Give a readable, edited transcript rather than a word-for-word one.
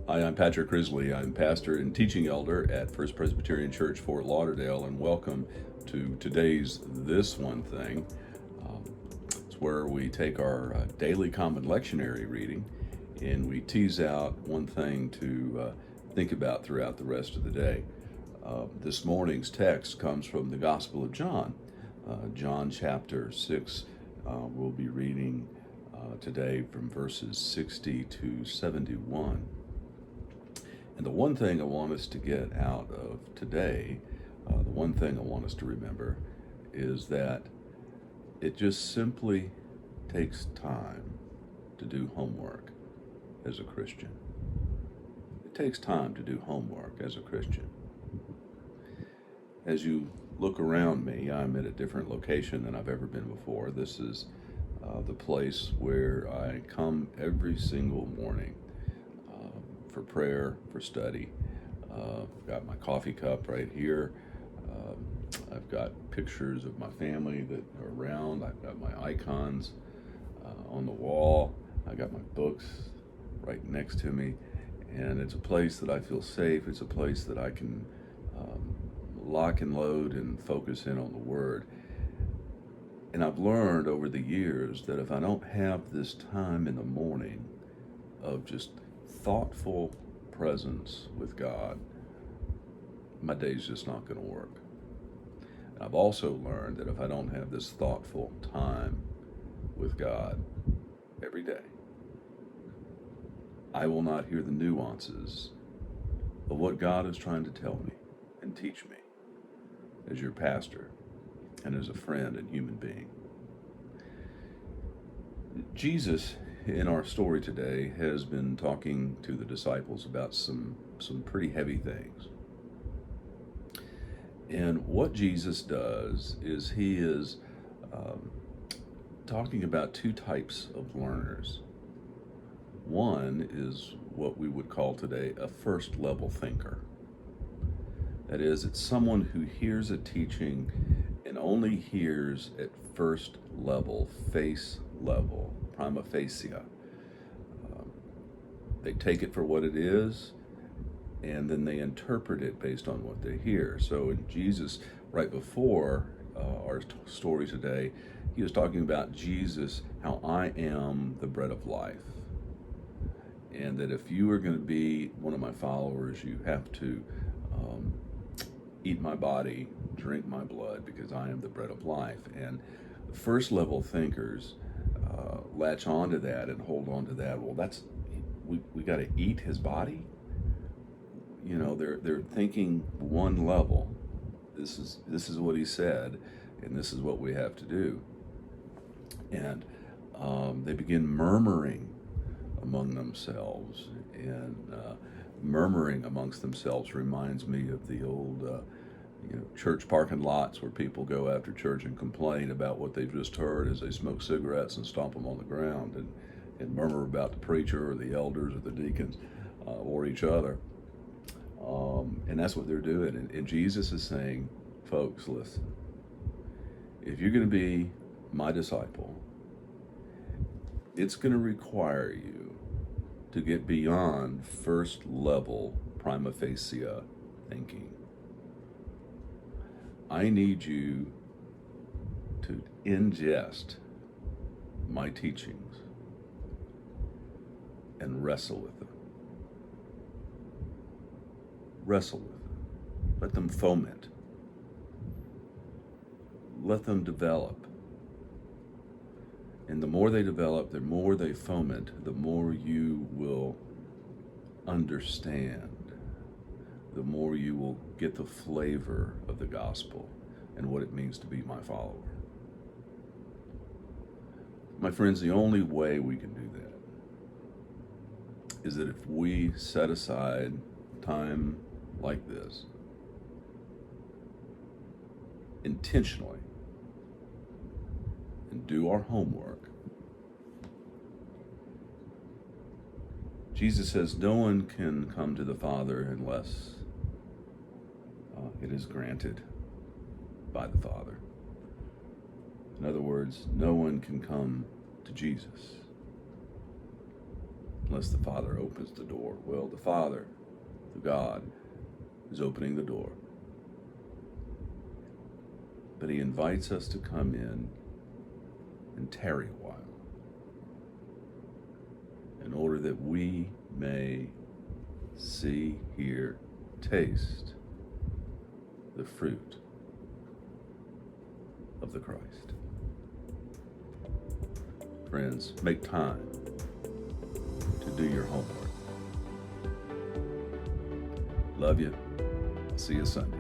Hi, I'm Patrick Risley. I'm pastor and teaching elder at First Presbyterian Church, Fort Lauderdale, and welcome to today's This One Thing. It's where we take our daily common lectionary reading and we tease out one thing to think about throughout the rest of the day. This morning's text comes from the Gospel of John, John chapter 6. We'll be reading today from verses 60 to 71. And the one thing I want us to get out of today, the one thing I want us to remember, is that it just simply takes time to do homework as a Christian. It takes time to do homework as a Christian. As you look around me, I'm at a different location than I've ever been before. This is the place where I come every single morning for prayer, for study. I've got my coffee cup right here. I've got pictures of my family that are around. I've got my icons on the wall. I got my books right next to me. And it's a place that I feel safe. It's a place that I can lock and load and focus in on the Word. And I've learned over the years that if I don't have this time in the morning of just thoughtful presence with God, my day's just not going to work. And I've also learned that if I don't have this thoughtful time with God every day, I will not hear the nuances of what God is trying to tell me and teach me as your pastor and as a friend and human being. Jesus, in our story today, has been talking to the disciples about some pretty heavy things. And what Jesus does is he is talking about two types of learners. One is what we would call today a first level thinker. That is, it's someone who hears a teaching and only hears at first level, face level, prima facie. They take it for what it is, and then they interpret it based on what they hear. So in Jesus, right before our story today, he was talking about Jesus, how I am the bread of life. And that if you are going to be one of my followers, you have to eat my body, drink my blood, because I am the bread of life. And the first level thinkers latch onto that and hold on to that. Well, we got to eat his body. You know, they're thinking one level. This is what he said, and this is what we have to do. And they begin murmuring among themselves, and murmuring amongst themselves reminds me of the old church parking lots where people go after church and complain about what they've just heard as they smoke cigarettes and stomp them on the ground and murmur about the preacher or the elders or the deacons or each other. And that's what they're doing. And Jesus is saying, folks, listen, if you're going to be my disciple, it's going to require you to get beyond first level prima facie thinking. I need you to ingest my teachings and wrestle with them. Wrestle with them. Let them foment. Let them develop. And the more they develop, the more they foment, the more you will understand, the more you will get the flavor of the gospel and what it means to be my follower. My friends, the only way we can do that is that if we set aside time like this intentionally and do our homework. Jesus says no one can come to the Father unless it is granted by the Father. In other words, no one can come to Jesus unless the Father opens the door. Well, the Father, the God, is opening the door. But he invites us to come in and tarry a while in order that we may see, hear, taste the fruit of the Christ. Friends, make time to do your homework. Love you. See you Sunday.